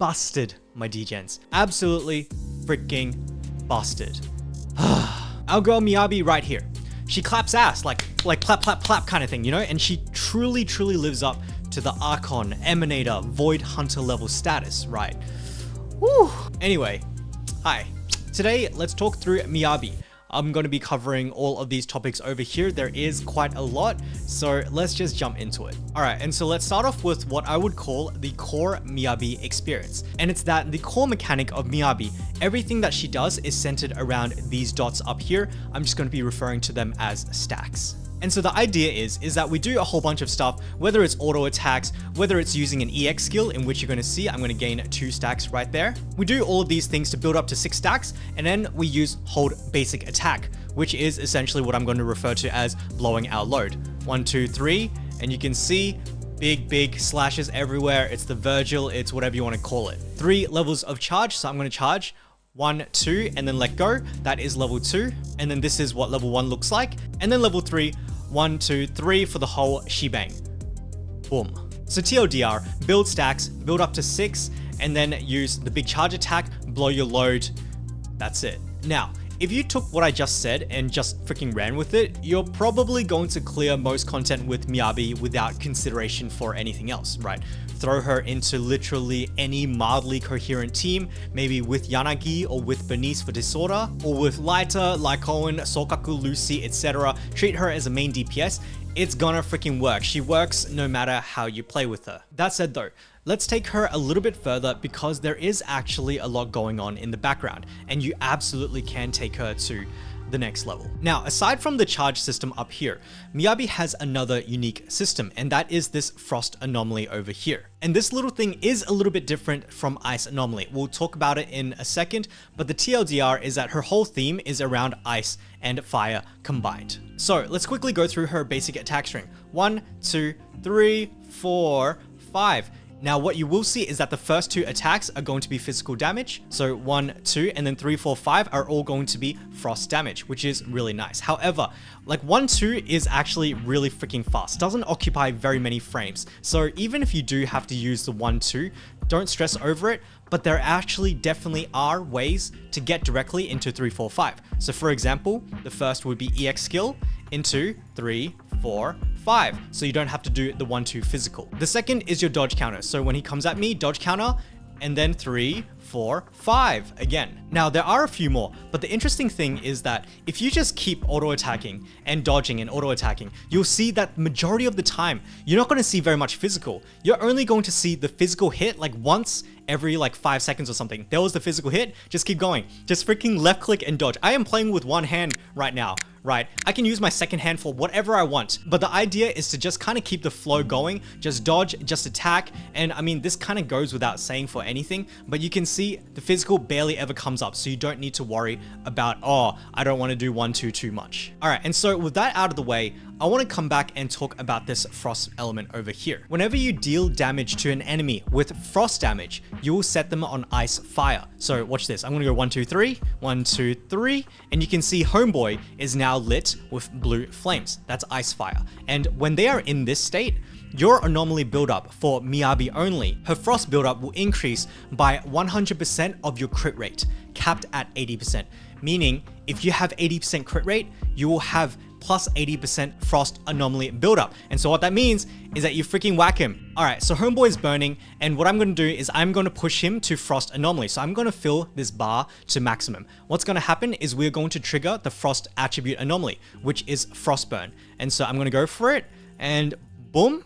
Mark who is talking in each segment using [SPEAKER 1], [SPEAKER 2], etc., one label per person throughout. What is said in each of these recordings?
[SPEAKER 1] busted, my degens. Absolutely freaking busted. Our girl Miyabi right here. She claps ass, like clap, clap, clap kind of thing, you know? And she truly, truly lives up to the Archon, Emanator, Void Hunter level status, right? Woo. Anyway, hi. Today, let's talk through Miyabi. I'm going to be covering all of these topics over here. There is quite a lot, so let's just jump into it. All right, and so let's start off with what I would call the core Miyabi experience. And it's that the core mechanic of Miyabi, everything that she does is centered around these dots up here. I'm just going to be referring to them as stacks. And so the idea is that we do a whole bunch of stuff, whether it's auto attacks, whether it's using an EX skill, in which you're going to see I'm going to gain 2 stacks right there. We do all of these things to build up to 6 stacks, and then we use hold basic attack, which is essentially what I'm going to refer to as blowing our load. 1, 2, 3, and you can see big slashes everywhere. It's the Virgil, it's whatever you want to call it. 3 levels of charge, so I'm going to charge 1, 2, and then let go. That is level 2. And then this is what level 1 looks like. And then level 3, 1, 2, 3 for the whole shebang. Boom. So TLDR, build stacks, build up to 6, and then use the big charge attack, blow your load. That's it. Now, if you took what I just said and just freaking ran with it, you're probably going to clear most content with Miyabi without consideration for anything else, right? Throw her into literally any mildly coherent team, maybe with Yanagi or with Bernice for Disorder, or with Lighter, Lycoan, Sokaku, Lucy, etc. Treat her as a main DPS. It's gonna freaking work. She works no matter how you play with her. That said though, let's take her a little bit further because there is actually a lot going on in the background, and you absolutely can take her to the next level. Now, aside from the charge system up here, Miyabi has another unique system, and that is this Frost Anomaly over here. And this little thing is a little bit different from Ice Anomaly. We'll talk about it in a second, but the TLDR is that her whole theme is around ice and fire combined. So let's quickly go through her basic attack string. 1, 2, 3, 4, 5. Now, what you will see is that the first 2 attacks are going to be physical damage. So 1, 2, and then 3, 4, 5 are all going to be frost damage, which is really nice. However, like 1, 2 is actually really freaking fast. Doesn't occupy very many frames. So even if you do have to use the 1, 2, don't stress over it, but there actually definitely are ways to get directly into 3, 4, 5. So for example, the first would be EX skill into 3, 4, 5. So you don't have to do the 1, 2 physical. The second is your dodge counter. So when he comes at me, dodge counter, and then 3, 4, 5 again. Now there are a few more, but the interesting thing is that if you just keep auto attacking and dodging and auto attacking, you'll see that majority of the time, you're not going to see very much physical. You're only going to see the physical hit like once every like 5 seconds or something. There was the physical hit, just keep going. Just freaking left click and dodge. I am playing with one hand right now, right? I can use my second hand for whatever I want, but the idea is to just kind of keep the flow going, just dodge, just attack. And I mean, this kind of goes without saying for anything, but you can see the physical barely ever comes up, so you don't need to worry about, oh, I don't want to do 1, 2 too much. All right, and so with that out of the way, I want to come back and talk about this frost element over here. Whenever you deal damage to an enemy with frost damage, you will set them on Icefire. So watch this. I'm going to go 1, 2, 3, 1, 2, 3, and you can see Homeboy is now lit with blue flames. That's Icefire. And when they are in this state, your anomaly buildup for Miyabi only, her frost buildup will increase by 100% of your crit rate, capped at 80%. Meaning, if you have 80% crit rate, you will have plus 80% frost anomaly buildup. And so what that means is that you freaking whack him. All right, so Homeboy is burning, and what I'm going to do is I'm going to push him to frost anomaly. So I'm going to fill this bar to maximum. What's going to happen is we're going to trigger the frost attribute anomaly, which is Frostburn. And so I'm going to go for it, and boom,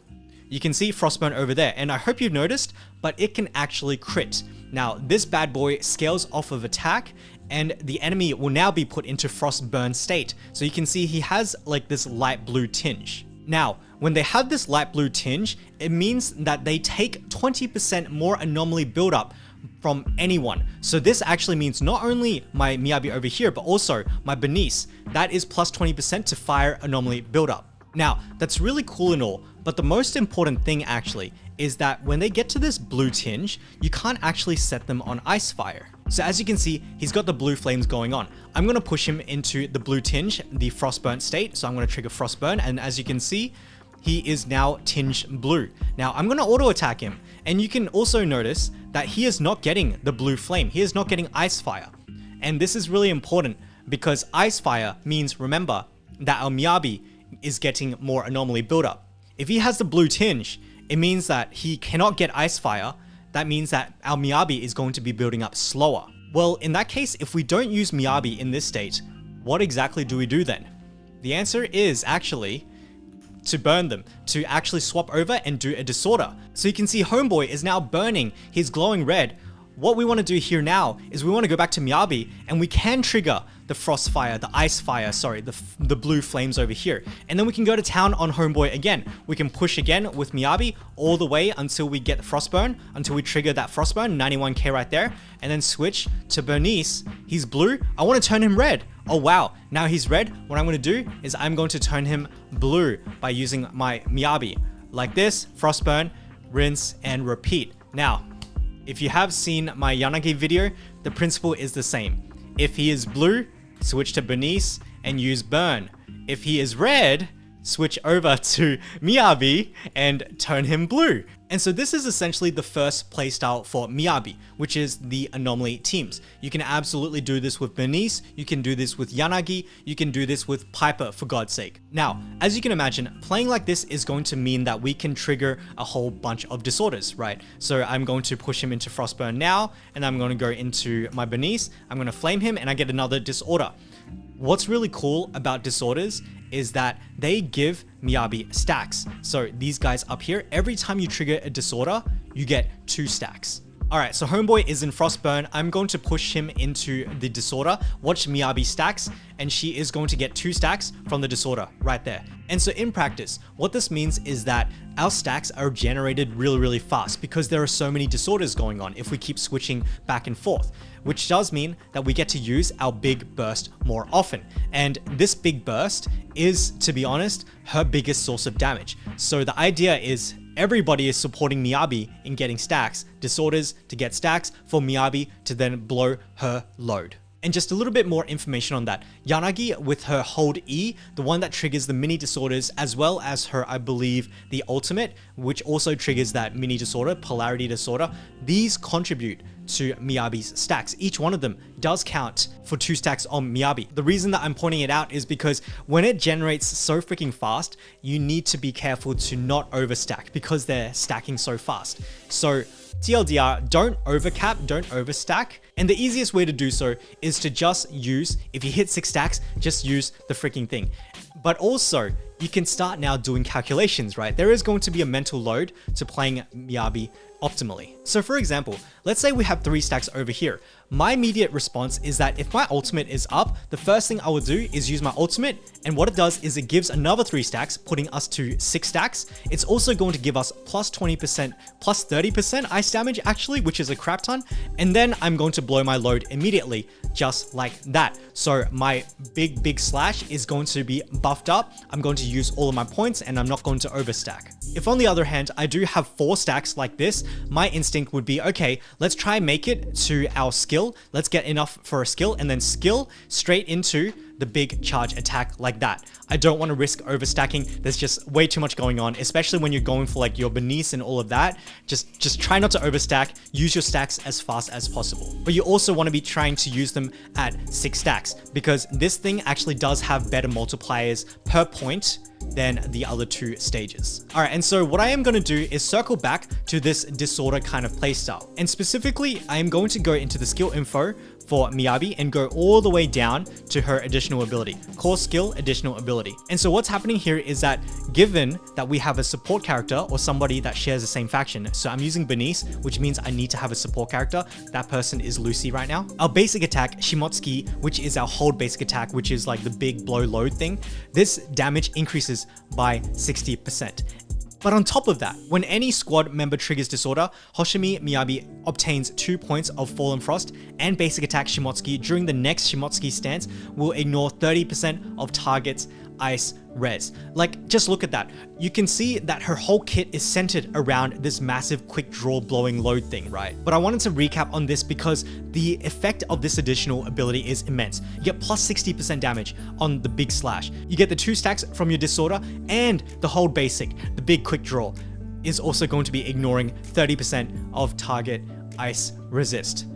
[SPEAKER 1] you can see Frostburn over there. And I hope you've noticed, but it can actually crit. Now, this bad boy scales off of attack, and the enemy will now be put into Frostburn state. So you can see he has like this light blue tinge. Now, when they have this light blue tinge, it means that they take 20% more anomaly buildup from anyone. So this actually means not only my Miyabi over here, but also my Bernice. That is plus 20% to fire anomaly buildup. Now, that's really cool and all, but the most important thing actually is that when they get to this blue tinge, you can't actually set them on Icefire. So as you can see, he's got the blue flames going on. I'm going to push him into the blue tinge, the Frostburn state. So I'm going to trigger Frostburn, and as you can see, he is now tinged blue. Now I'm gonna auto attack him, and you can also notice that he is not getting the blue flame. He is not getting Icefire. And this is really important because Icefire means, remember, that our Miyabi is getting more Anomaly buildup. If he has the blue tinge, it means that he cannot get Icefire. That means that our Miyabi is going to be building up slower. Well, in that case, if we don't use Miyabi in this state, what exactly do we do then? The answer is actually to burn them, to actually swap over and do a disorder. So you can see Homeboy is now burning his glowing red. What we want to do here now is we want to go back to Miyabi, and we can trigger the Frostfire, the Icefire, sorry, the blue flames over here. And then we can go to town on Homeboy again. We can push again with Miyabi all the way until we get Frostburn, until we trigger that Frostburn, 91k right there, and then switch to Bernice. He's blue. I want to turn him red. Oh wow, now he's red. What I'm going to do is I'm going to turn him blue by using my Miyabi. Like this, Frostburn, rinse, and repeat. Now, if you have seen my Yanagi video, the principle is the same. If he is blue, switch to Bernice and use burn. If he is red, switch over to Miyabi and turn him blue. And so this is essentially the first playstyle for Miyabi, which is the Anomaly teams. You can absolutely do this with Bernice, you can do this with Yanagi, you can do this with Piper, for God's sake. Now, as you can imagine, playing like this is going to mean that we can trigger a whole bunch of disorders, right? So I'm going to push him into Frostburn now, and I'm going to go into my Bernice, I'm going to flame him, and I get another disorder. What's really cool about disorders is that they give Miyabi stacks. So these guys up here, every time you trigger a disorder, you get 2 stacks. Alright, so Homeboy is in Frostburn. I'm going to push him into the disorder. Watch Miyabi stacks, and she is going to get 2 stacks from the disorder right there. And so in practice, what this means is that our stacks are generated really fast because there are so many disorders going on if we keep switching back and forth, which does mean that we get to use our big burst more often. And this big burst is, to be honest, her biggest source of damage. So the idea is everybody is supporting Miyabi in getting stacks, disorders to get stacks for Miyabi to then blow her load. And just a little bit more information on that. Yanagi with her hold E, the one that triggers the mini disorders, as well as her, I believe, the ultimate, which also triggers that mini disorder, polarity disorder. These contribute to Miyabi's stacks. Each one of them does count for 2 stacks on Miyabi. The reason that I'm pointing it out is because when it generates so freaking fast, you need to be careful to not overstack because they're stacking so fast. So TLDR, don't overcap, don't overstack. And the easiest way to do so is to just use, if you hit 6 stacks, just use the freaking thing. But also, you can start now doing calculations, right? There is going to be a mental load to playing Miyabi optimally. So for example, let's say we have 3 stacks over here. My immediate response is that if my ultimate is up, the first thing I will do is use my ultimate, and what it does is it gives another 3 stacks, putting us to 6 stacks. It's also going to give us plus 20%, plus 30% ice damage actually, which is a crap ton, and then I'm going to blow my load immediately, just like that. So my big slash is going to be buffed up. I'm going to use all of my points, and I'm not going to overstack. If on the other hand, I do have 4 stacks like this, my instinct would be, okay, let's try and make it to our skill. Let's get enough for a skill, and then skill straight into the big charge attack like that. I don't want to risk overstacking. There's just way too much going on, especially when you're going for like your Bernice and all of that. Just try not to overstack. Use your stacks as fast as possible. But you also want to be trying to use them at 6 stacks because this thing actually does have better multipliers per point than the other 2 stages. All right, and so what I am going to do is circle back to this disorder kind of playstyle. And specifically, I am going to go into the skill info for Miyabi and go all the way down to her additional ability, core skill, additional ability. And so what's happening here is that given that we have a support character or somebody that shares the same faction, so I'm using Bernice, which means I need to have a support character. That person is Lucy right now. Our basic attack, Shimotsuki, which is our hold basic attack, which is like the big blow load thing, this damage increases by 60%. But on top of that, when any squad member triggers disorder, Hoshimi Miyabi obtains 2 points of Fallen Frost, and basic attack Shimotsuki during the next Shimotsuki stance will ignore 30% of targets ice res. Like, just look at that. You can see that her whole kit is centered around this massive quick draw blowing load thing, right? But I wanted to recap on this because the effect of this additional ability is immense. You get plus 60% damage on the big slash. You get the 2 stacks from your disorder, and the whole basic, the big quick draw, is also going to be ignoring 30% of target ice resist.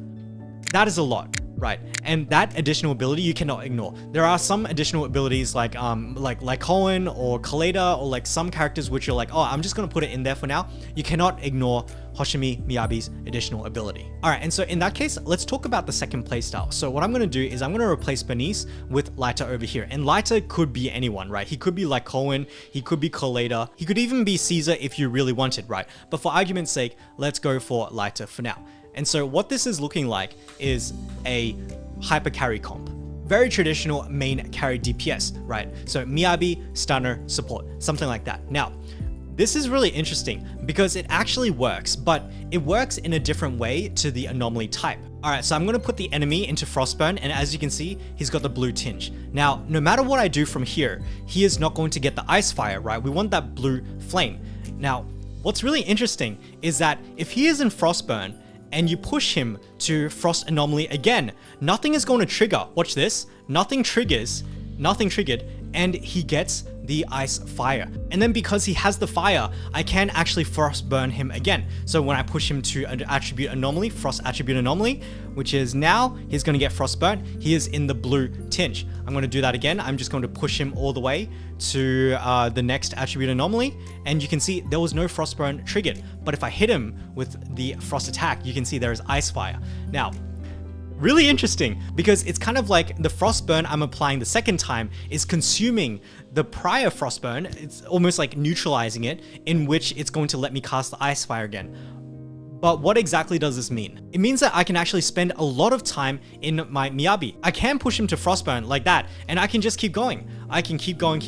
[SPEAKER 1] That is a lot, right? And that additional ability you cannot ignore. There are some additional abilities like Cohen or Kaleda, or like some characters which you're like, oh, I'm just gonna put it in there for now. You cannot ignore Hoshimi Miyabi's additional ability. All right, and so in that case, let's talk about the second playstyle. So what I'm gonna do is I'm gonna replace Bernice with Lighter over here. And Lighter could be anyone, right? He could be like Cohen, he could be Kaleda, he could even be Caesar if you really wanted, right? But for argument's sake, let's go for Lighter for now. And so what this is looking like is a Hypercarry comp. Very traditional main carry DPS, right? So Miyabi, stunner, support, something like that. Now, this is really interesting because it actually works, but it works in a different way to the Anomaly type. All right, so I'm gonna put the enemy into Frostburn, and as you can see, he's got the blue tinge. Now, no matter what I do from here, he is not going to get the Icefire, right? We want that blue flame. Now, what's really interesting is that if he is in Frostburn, and you push him to Frost Anomaly again, nothing is going to trigger. Watch this. Nothing triggers, nothing triggered, and he gets the Icefire. And then because he has the fire, I can actually Frostburn him again. So when I push him to an attribute Anomaly, Frost attribute Anomaly, which is now, he's going to get Frostburn. He is in the blue tinge. I'm going to do that again. I'm just going to push him all the way to the next attribute Anomaly. And you can see there was no Frostburn triggered. But if I hit him with the Frost attack, you can see there is Icefire. Now, really interesting because it's kind of like the Frostburn I'm applying the second time is consuming the prior Frostburn. It's almost like neutralizing it, in which it's going to let me cast the Icefire again. But what exactly does this mean? It means that I can actually spend a lot of time in my Miyabi. I can push him to Frostburn like that, and I can just keep going. I can keep going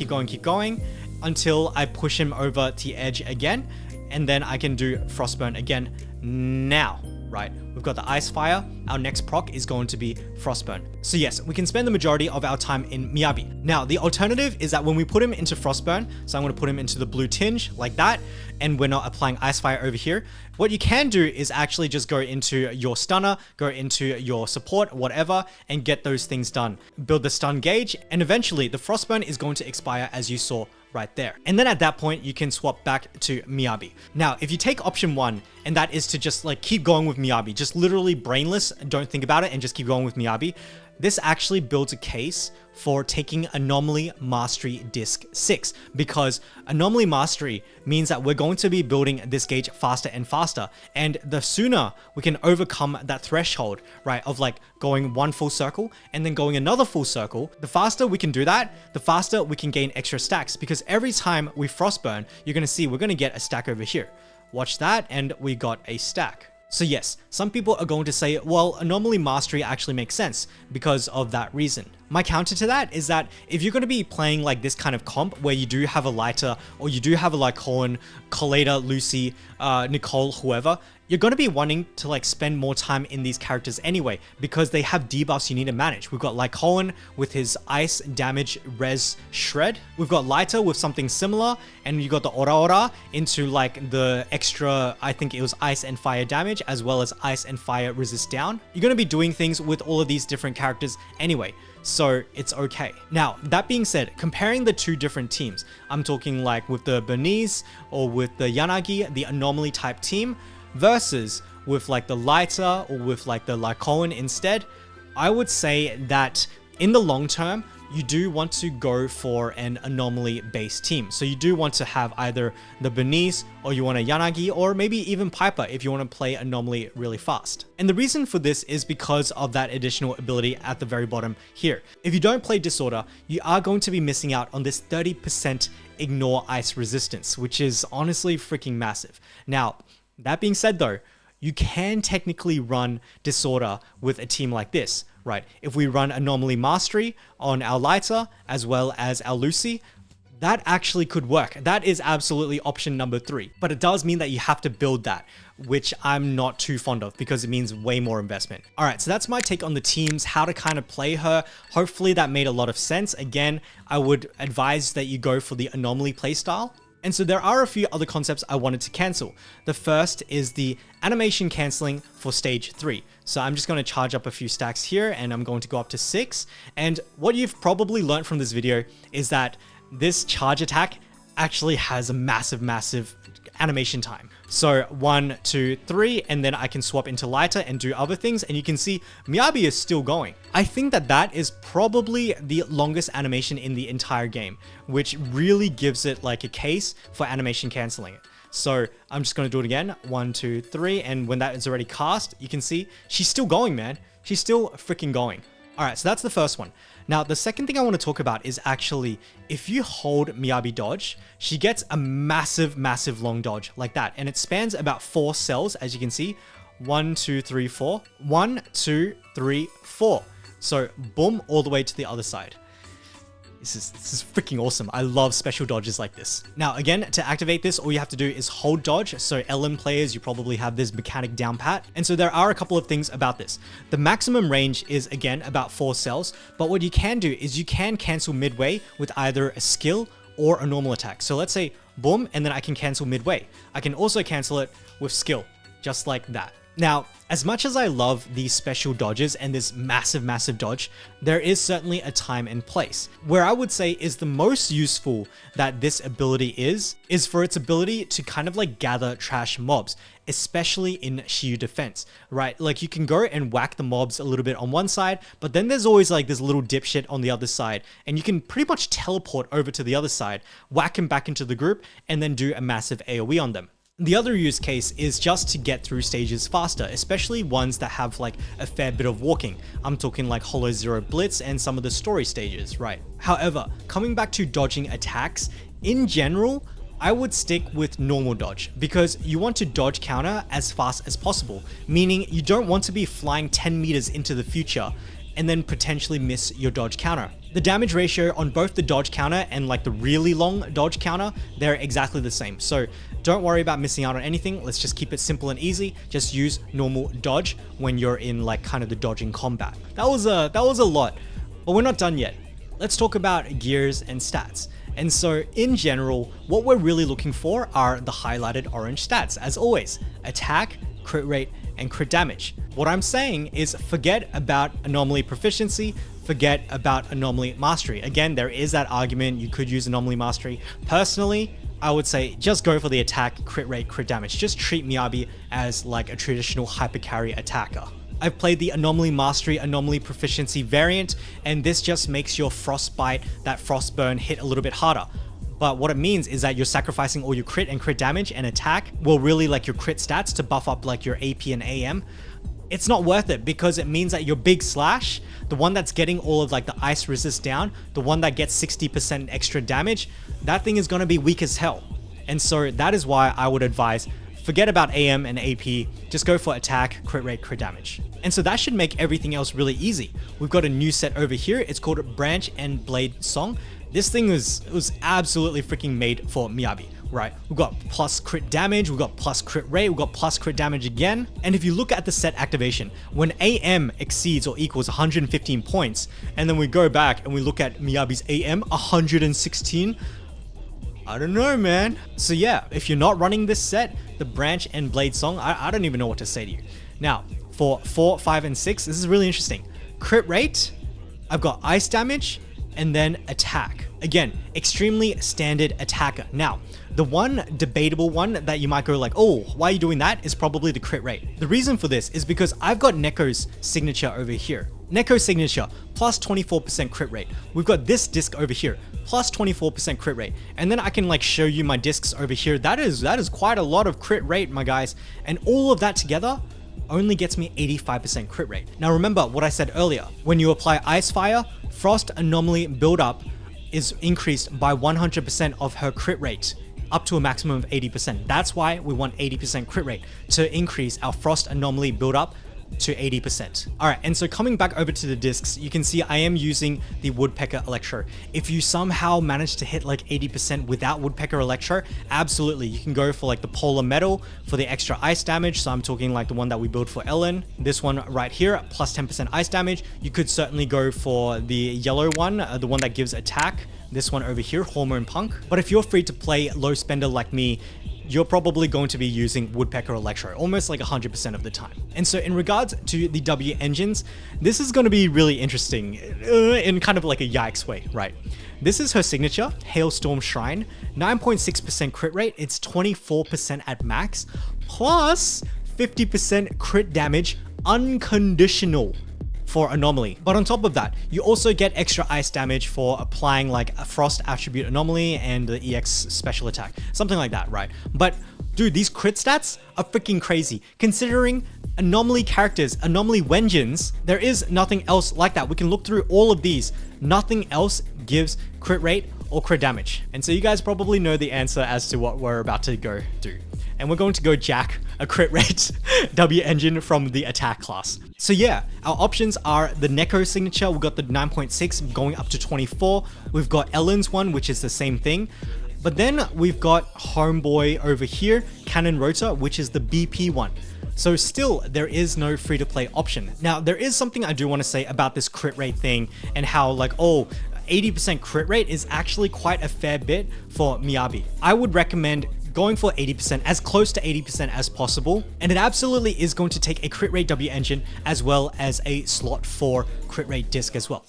[SPEAKER 1] until I push him over the edge again, and then I can do Frostburn again now. Right, we've got the Icefire. Our next proc is going to be Frostburn. So yes, we can spend the majority of our time in Miyabi. Now, the alternative is that when we put him into Frostburn, so I'm going to put him into the blue tinge like that, and we're not applying Icefire over here. What you can do is actually just go into your stunner, go into your support, whatever, and get those things done. Build the stun gauge, and eventually the Frostburn is going to expire, as you saw right there. And then at that point, you can swap back to Miyabi. Now, if you take option 1, and that is to just like keep going with Miyabi, just literally brainless, don't think about it, and just keep going with Miyabi, this actually builds a case for taking Anomaly Mastery Disc 6, because Anomaly Mastery means that we're going to be building this gauge faster and faster, and the sooner we can overcome that threshold, right, of like going one full circle and then going another full circle, the faster we can do that, the faster we can gain extra stacks, because every time we Frostburn, you're going to see we're going to get a stack over here. Watch that, and we got a stack. So yes, some people are going to say, well, Anomaly Mastery actually makes sense because of that reason. My counter to that is that if you're going to be playing like this kind of comp where you do have a Lighter, or you do have a like Cohen, Kaleda, Lucy, Nicole, whoever, you're going to be wanting to like spend more time in these characters anyway, because they have debuffs you need to manage. We've got like Cohen with his ice damage res shred. We've got Lighter with something similar, and you got the Ora into like the extra, I think it was ice and fire damage, as well as ice and fire resist down. You're going to be doing things with all of these different characters anyway, so it's okay. Now, that being said, comparing the two different teams, I'm talking like with the Bernice or with the Yanagi, the Anomaly type team, versus with like the Lighter or with like the Lycoan instead, I would say that in the long term, you do want to go for an Anomaly based team. So you do want to have either the Bernice, or you want a Yanagi, or maybe even Piper if you want to play Anomaly really fast. And the reason for this is because of that additional ability at the very bottom here. If you don't play Disorder, you are going to be missing out on this 30% ignore ice resistance, which is honestly freaking massive. Now, that being said though, you can technically run Disorder with a team like this, right? If we run Anomaly Mastery on our Lighter as well as our Lucy, that actually could work. That is absolutely option number 3. But it does mean that you have to build that, which I'm not too fond of because it means way more investment. All right, so that's my take on the teams, how to kind of play her. Hopefully that made a lot of sense. Again, I would advise that you go for the Anomaly playstyle. And so there are a few other concepts I wanted to cancel. The first is the animation canceling for stage 3. So I'm just going to charge up a few stacks here and I'm going to go up to 6. And what you've probably learned from this video is that this charge attack actually has a massive animation time. So 1, 2, 3, and then I can swap into lighter and do other things. And you can see Miyabi is still going. I think that that is probably the longest animation in the entire game, which really gives it like a case for animation canceling it. So I'm just going to do it again. 1, 2, 3. And when that is already cast, you can see she's still going, man. She's still freaking going. All right, so that's the first one. Now, the second thing I want to talk about is actually, if you hold Miyabi dodge, she gets a massive long dodge like that. And it spans about 4 cells, as you can see. 1, 2, 3, 4. 1, 2, 3, 4. So boom, all the way to the other side. This is freaking awesome. I love special dodges like this. Now, again, to activate this, all you have to do is hold dodge. So LM players, you probably have this mechanic down pat. And so there are a couple of things about this. The maximum range is, again, about 4 cells. But what you can do is you can cancel midway with either a skill or a normal attack. So let's say boom, and then I can cancel midway. I can also cancel it with skill, just like that. Now, as much as I love these special dodges and this massive dodge, there is certainly a time and place. Where I would say is the most useful that this ability is for its ability to kind of like gather trash mobs, especially in Shiyu defense, right? Like you can go and whack the mobs a little bit on one side, but then there's always like this little dipshit on the other side, and you can pretty much teleport over to the other side, whack him back into the group, and then do a massive AoE on them. The other use case is just to get through stages faster, especially ones that have like a fair bit of walking. I'm talking like Hollow Zero Blitz and some of the story stages, right? However, coming back to dodging attacks, in general, I would stick with normal dodge because you want to dodge counter as fast as possible, meaning you don't want to be flying 10 meters into the future and then potentially miss your dodge counter. The damage ratio on both the dodge counter and like the really long dodge counter, they're exactly the same. So don't worry about missing out on anything. Let's just keep it simple and easy. Just use normal dodge when you're in like kind of the dodging combat. That was a lot, but we're not done yet. Let's talk about gears and stats. And so in general, what we're really looking for are the highlighted orange stats. As always, attack, crit rate, and crit damage. What I'm saying is forget about Anomaly proficiency, forget about Anomaly mastery. Again, there is that argument you could use Anomaly mastery. Personally, I would say just go for the attack, crit rate, crit damage. Just treat Miyabi as like a traditional hypercarry attacker. I've played the Anomaly Mastery, Anomaly Proficiency variant, and this just makes your Frostbite, that Frostburn, hit a little bit harder. But what it means is that you're sacrificing all your crit and crit damage and attack, well, really like your crit stats to buff up like your AP and AM. It's not worth it because it means that your big slash, the one that's getting all of like the ice resist down, the one that gets 60% extra damage, that thing is going to be weak as hell. And so that is why I would advise forget about AM and AP, just go for attack, crit rate, crit damage. And so that should make everything else really easy. We've got a new set over here. It's called Branch and Blade Song. This thing was absolutely freaking made for Miyabi, right? We've got plus crit damage, we've got plus crit rate, we've got plus crit damage again. And if you look at the set activation, when AM exceeds or equals 115 points, and then we go back and we look at Miyabi's AM, 116, I don't know, man. So yeah, if you're not running this set, the Branch and Blade Song, I don't even know what to say to you. Now, for 4, 5, and 6, this is really interesting. Crit rate, I've got ice damage, and then attack. Again, extremely standard attacker. Now, the one debatable one that you might go like, oh, why are you doing that, is probably the crit rate. The reason for this is because I've got Neko's signature over here. Neko's signature, plus 24% crit rate. We've got this disc over here, plus 24% crit rate. And then I can like show you my discs over here. That is quite a lot of crit rate, my guys. And all of that together only gets me 85% crit rate. Now remember what I said earlier, when you apply Icefire, Frost Anomaly build-up is increased by 100% of her crit rate, up to a maximum of 80%. That's why we want 80% crit rate, to increase our Frost Anomaly build-up to 80%. All right, and so coming back over to the discs, you can see I am using the Woodpecker Electro. If you somehow manage to hit like 80% without Woodpecker Electro, absolutely, you can go for like the Polar Metal for the extra ice damage. So I'm talking like the one that we built for Ellen. This one right here, plus 10% ice damage. You could certainly go for the yellow one, the one that gives attack. This one over here, Hormone Punk. But if you're free to play low spender like me, you're probably going to be using Woodpecker Electro almost like 100% of the time. And so in regards to the W engines, this is going to be really interesting in kind of like a yikes way, right? This is her signature, Hailstorm Shrine, 9.6% crit rate, it's 24% at max, plus 50% crit damage unconditional for Anomaly. But on top of that, you also get extra ice damage for applying like a Frost attribute Anomaly and the EX special attack, something like that, right? But dude, these crit stats are freaking crazy. Considering Anomaly characters, Anomaly Wenjins, there is nothing else like that. We can look through all of these. Nothing else gives crit rate or crit damage. And so you guys probably know the answer as to what we're about to go do. And we're going to go jack a crit rate W engine from the attack class. So yeah, our options are the Neko signature, we've got the 9.6 going up to 24. We've got Ellen's one, which is the same thing. But then we've got Homeboy over here, Cannon Rotor, which is the BP one. So still, there is no free-to-play option. Now, there is something I do want to say about this crit rate thing and how like, oh, 80% crit rate is actually quite a fair bit for Miyabi. I would recommend going for 80%, as close to 80% as possible. And it absolutely is going to take a crit rate W engine as well as a slot 4 crit rate disc as well.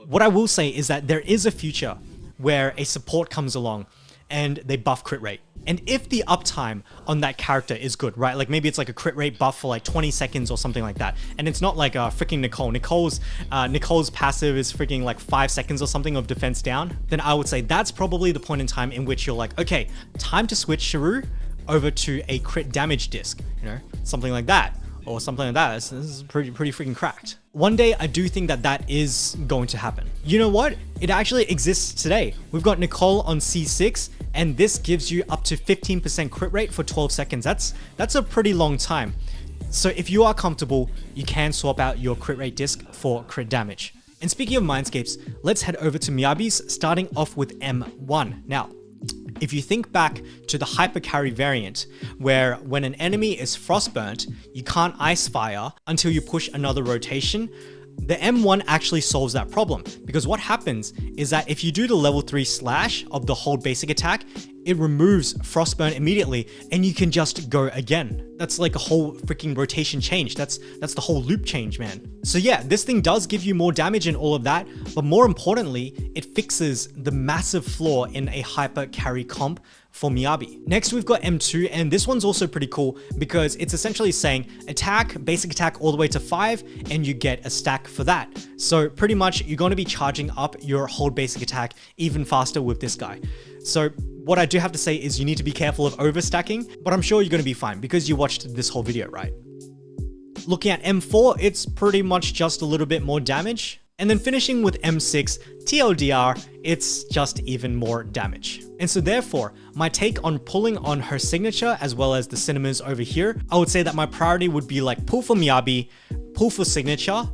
[SPEAKER 1] What I will say is that there is a future where a support comes along and they buff crit rate. And if the uptime on that character is good, right? Like maybe it's like a crit rate buff for like 20 seconds or something like that. And it's not like freaking Nicole. Nicole's passive is freaking like 5 seconds or something of defense down. Then I would say that's probably the point in time in which you're like, okay, time to switch Shiru over to a crit damage disc, you know, something like that. Or something like that. This is pretty freaking cracked. One day, I do think that that is going to happen. You know what? It actually exists today. We've got Nicole on C6, and this gives you up to 15% crit rate for 12 seconds. That's a pretty long time. So if you are comfortable, you can swap out your crit rate disc for crit damage. And speaking of Mindscapes, let's head over to Miyabi's, starting off with M1. Now, if you think back to the Hypercarry variant, where when an enemy is Frostburnt, you can't Icefire until you push another rotation, the M1 actually solves that problem. Because what happens is that if you do the level 3 slash of the hold basic attack, it removes Frostburn immediately and you can just go again. That's like a whole freaking rotation change. That's the whole loop change, man. So yeah, this thing does give you more damage and all of that, but more importantly, it fixes the massive flaw in a Hypercarry comp for Miyabi. Next, we've got M2, and this one's also pretty cool because it's essentially saying attack, basic attack all the way to 5, and you get a stack for that. So pretty much you're going to be charging up your hold basic attack even faster with this guy. So what I do have to say is you need to be careful of overstacking, but I'm sure you're going to be fine because you watched this whole video, right? Looking at M4, it's pretty much just a little bit more damage. And then finishing with M6, TLDR, it's just even more damage. And so therefore, my take on pulling on her signature as well as the cinemas over here, I would say that my priority would be like pull for Miyabi, pull for signature,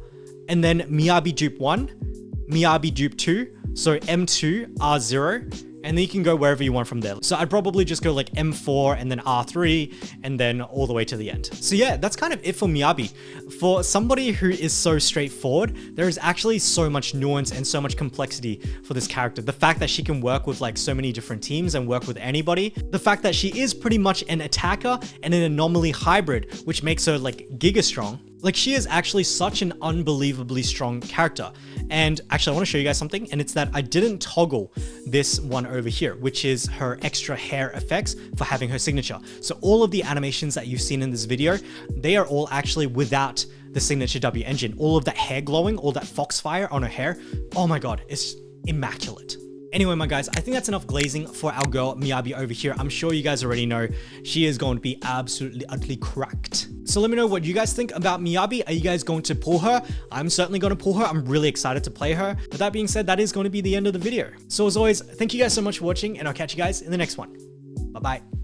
[SPEAKER 1] and then Miyabi dupe 1, Miyabi dupe 2, so M2, R0, and then you can go wherever you want from there. So I'd probably just go like M4 and then R3 and then all the way to the end. So yeah, that's kind of it for Miyabi. For somebody who is so straightforward, there is actually so much nuance and so much complexity for this character. The fact that she can work with like so many different teams and work with anybody. The fact that she is pretty much an attacker and an anomaly hybrid, which makes her like giga strong. Like she is actually such an unbelievably strong character. And actually I want to show you guys something, and it's that I didn't toggle this one over here, which is her extra hair effects for having her signature. So all of the animations that you've seen in this video, they are all actually without the signature W engine. All of that hair glowing, all that foxfire on her hair. Oh my God, it's immaculate. Anyway, my guys, I think that's enough glazing for our girl Miyabi over here. I'm sure you guys already know she is going to be absolutely utterly cracked. So let me know what you guys think about Miyabi. Are you guys going to pull her? I'm certainly going to pull her. I'm really excited to play her. But that being said, that is going to be the end of the video. So as always, thank you guys so much for watching, and I'll catch you guys in the next one. Bye-bye.